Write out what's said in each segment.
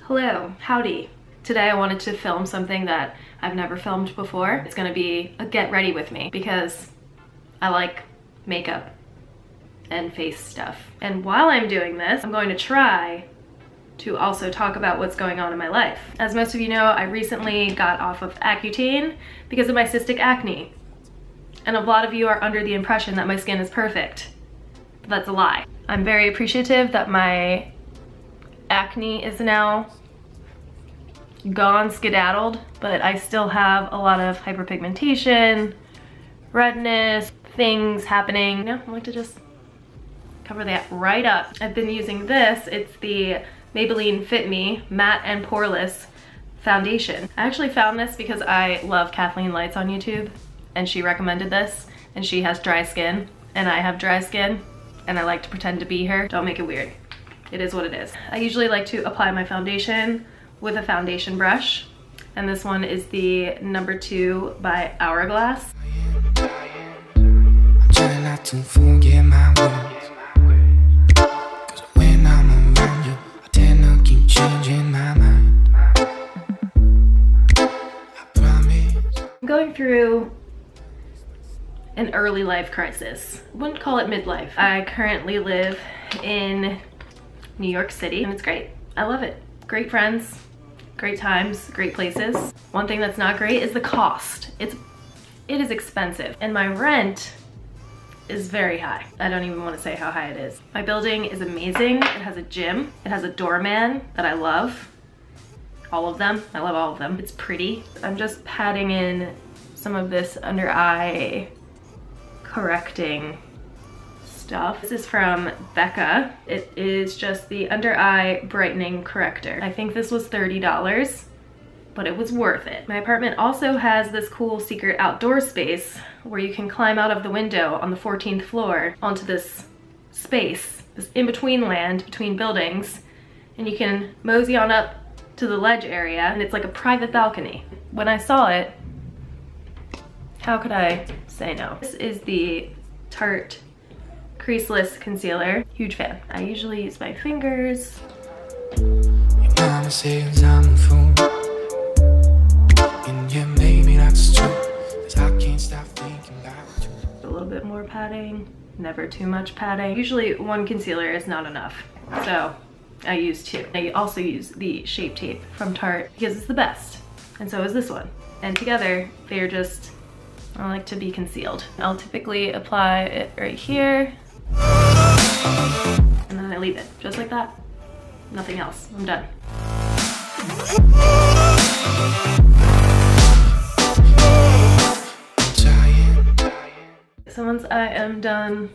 Hello, howdy. Today I wanted to film something that I've never filmed before. It's gonna be a get ready with me because I like makeup and face stuff. And while I'm doing this, I'm going to try to also talk about what's going on in my life. As most of you know, I recently got off of Accutane because of my cystic acne. And a lot of you are under the impression that my skin is perfect. But that's a lie. I'm very appreciative that my acne is now gone, skedaddled, but I still have a lot of hyperpigmentation, redness, things happening. You know, I like to just cover that right up. I've been using this. It's the Maybelline Fit Me Matte and Poreless Foundation. I actually found this because I love Kathleen Lights on YouTube, and she recommended this, and she has dry skin, and I have dry skin, and I like to pretend to be her. Don't make it weird. It is what it is. I usually like to apply my foundation with a foundation brush, and this one is the number 2 by Hourglass. I'm trying not to forget my words, 'cause when I'm around you, I tend to keep changing my mind. I promise. I'm going through an early life crisis. I wouldn't call it midlife. I currently live in New York City, and it's great. I love it. Great friends, great times, great places. One thing that's not great is the cost. It is expensive, and my rent is very high. I don't even want to say how high it is. My building is amazing. It has a gym. It has a doorman that I love. All of them. I love all of them. It's pretty. I'm just patting in some of this under eye correcting stuff. This is from Becca. It is just the under eye brightening corrector. I think this was $30, but it was worth it. My apartment also has this cool secret outdoor space where you can climb out of the window on the 14th floor onto this space, this in-between land between buildings, and you can mosey on up to the ledge area, and it's like a private balcony. When I saw it, how could I say no? This is the Tarte Creaseless concealer. Huge fan. I usually use my fingers. Your mama says I'm a fool, and yeah, maybe that's true, 'cause I can't stop thinking about you. A little bit more padding, never too much padding. Usually one concealer is not enough, so I use 2. I also use the Shape Tape from Tarte because it's the best, and so is this one. And together, they're just, I like to be concealed. I'll typically apply it right here, and then I leave it just like that. Nothing else. I'm done. So once I am done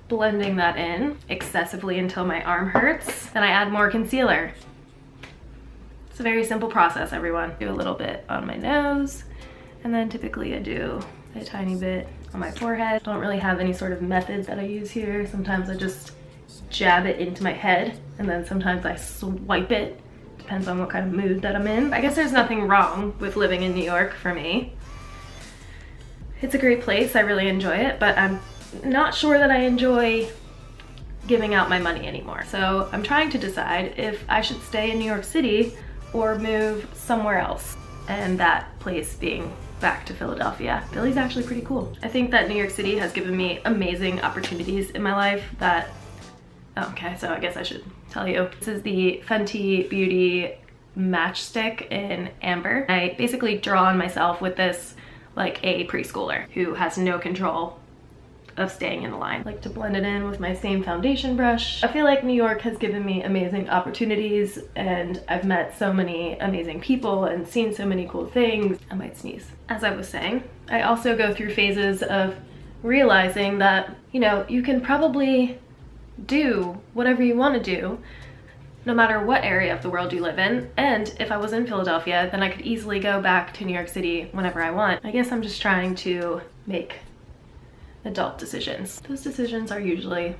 blending that in excessively until my arm hurts, then I add more concealer. It's a very simple process, everyone. Do a little bit on my nose, and then typically I do a tiny bit on my forehead. Don't really have any sort of method that I use here. Sometimes I just jab it into my head, and then sometimes I swipe it. Depends on what kind of mood that I'm in. I guess there's nothing wrong with living in New York for me. It's a great place, I really enjoy it, but I'm not sure that I enjoy giving out my money anymore. So I'm trying to decide if I should stay in New York City or move somewhere else, and that place being back to Philadelphia. Philly's actually pretty cool. I think that New York City has given me amazing opportunities in my life that, okay, so I guess I should tell you. This is the Fenty Beauty Matchstick in Amber. I basically draw on myself with this like a preschooler who has no control of staying in the line. I like to blend it in with my same foundation brush. I feel like New York has given me amazing opportunities, and I've met so many amazing people and seen so many cool things. I might sneeze. As I was saying, I also go through phases of realizing that, you know, you can probably do whatever you want to do no matter what area of the world you live in. And if I was in Philadelphia, then I could easily go back to New York City whenever I want. I guess I'm just trying to make adult decisions. Those decisions are usually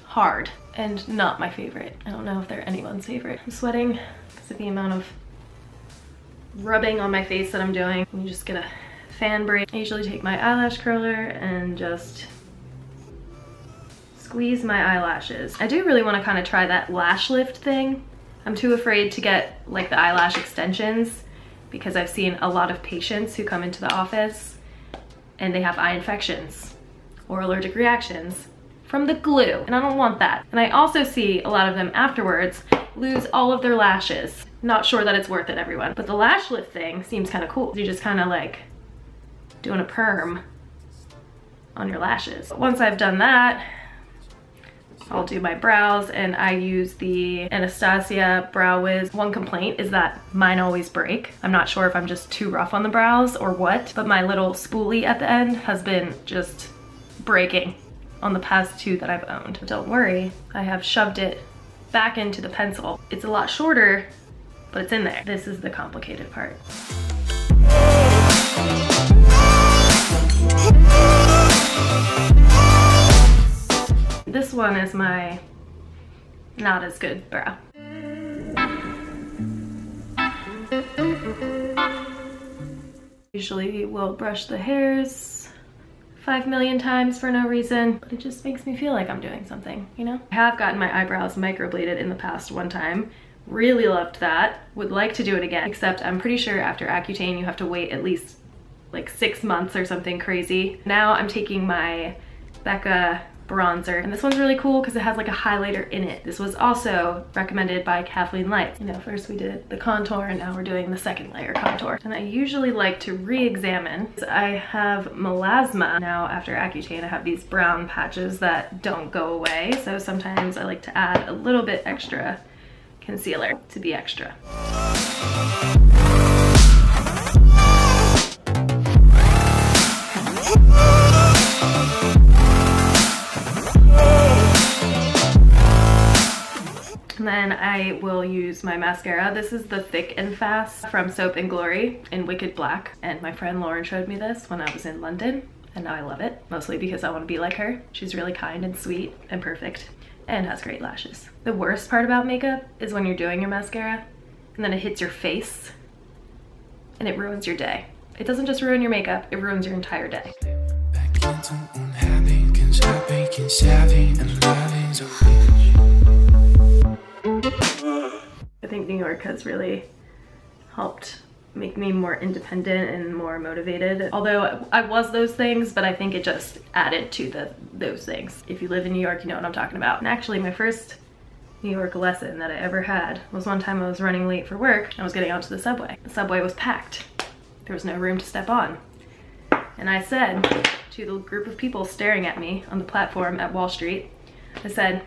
hard and not my favorite. I don't know if they're anyone's favorite. I'm sweating because of the amount of rubbing on my face that I'm doing. I'm just gonna fan braid. I usually take my eyelash curler and just squeeze my eyelashes. I do really want to kind of try that lash lift thing. I'm too afraid to get like the eyelash extensions because I've seen a lot of patients who come into the office and they have eye infections or allergic reactions from the glue, and I don't want that. And I also see a lot of them afterwards lose all of their lashes. Not sure that it's worth it, everyone. But the lash lift thing seems kind of cool. You're just kind of like doing a perm on your lashes. Once I've done that, I'll do my brows, and I use the Anastasia Brow Wiz. One complaint is that mine always break. I'm not sure if I'm just too rough on the brows or what, but my little spoolie at the end has been just breaking on the past two that I've owned. But don't worry, I have shoved it back into the pencil. It's a lot shorter, but it's in there. This is the complicated part. This one is my not as good brow. Usually we'll brush the hairs 5 million times for no reason, but it just makes me feel like I'm doing something, you know? I have gotten my eyebrows microbladed in the past one time. Really loved that. Would like to do it again, except I'm pretty sure after Accutane you have to wait at least like 6 months or something crazy. Now I'm taking my Becca bronzer, and this one's really cool because it has like a highlighter in it. This was also recommended by Kathleen Lights. You know, first we did the contour and now we're doing the second layer contour. And I usually like to re-examine. I have melasma now after Accutane. I have these brown patches that don't go away, so sometimes I like to add a little bit extra concealer to be extra. And then I will use my mascara. This is the Thick and Fast from Soap and Glory in Wicked Black. And my friend Lauren showed me this when I was in London, and now I love it, mostly because I want to be like her. She's really kind and sweet and perfect and has great lashes. The worst part about makeup is when you're doing your mascara and then it hits your face and it ruins your day. It doesn't just ruin your makeup, it ruins your entire day. I think New York has really helped make me more independent and more motivated. Although I was those things, but I think it just added to those things. If you live in New York, you know what I'm talking about. And actually my first New York lesson that I ever had was one time I was running late for work. I was getting onto the subway. The subway was packed. There was no room to step on. And I said to the group of people staring at me on the platform at Wall Street, I said,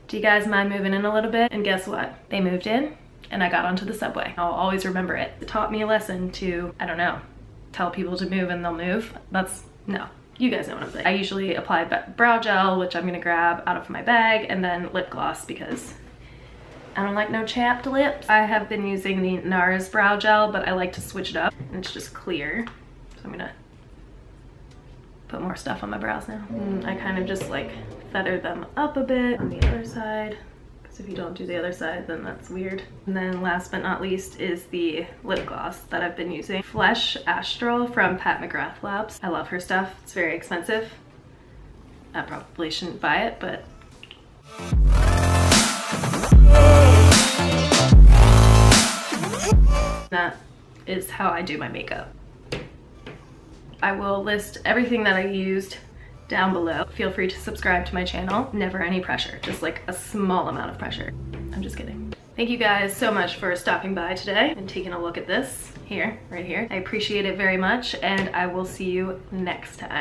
"Do you guys mind moving in a little bit?" And guess what? They moved in and I got onto the subway. I'll always remember it. It taught me a lesson to, I don't know, tell people to move and they'll move. No, you guys know what I'm saying. I usually apply brow gel, which I'm gonna grab out of my bag, and then lip gloss because I don't like no chapped lips. I have been using the Nars brow gel, but I like to switch it up, and it's just clear. So I'm gonna put more stuff on my brows now. And I kind of just like feather them up a bit on the other side, because if you don't do the other side, then that's weird. And then last but not least is the lip gloss that I've been using. Flesh Astral from Pat McGrath Labs. I love her stuff. It's very expensive. I probably shouldn't buy it, but that is how I do my makeup. I will list everything that I used down below. Feel free to subscribe to my channel. Never any pressure, just like a small amount of pressure. I'm just kidding. Thank you guys so much for stopping by today and taking a look at this here, right here. I appreciate it very much, and I will see you next time.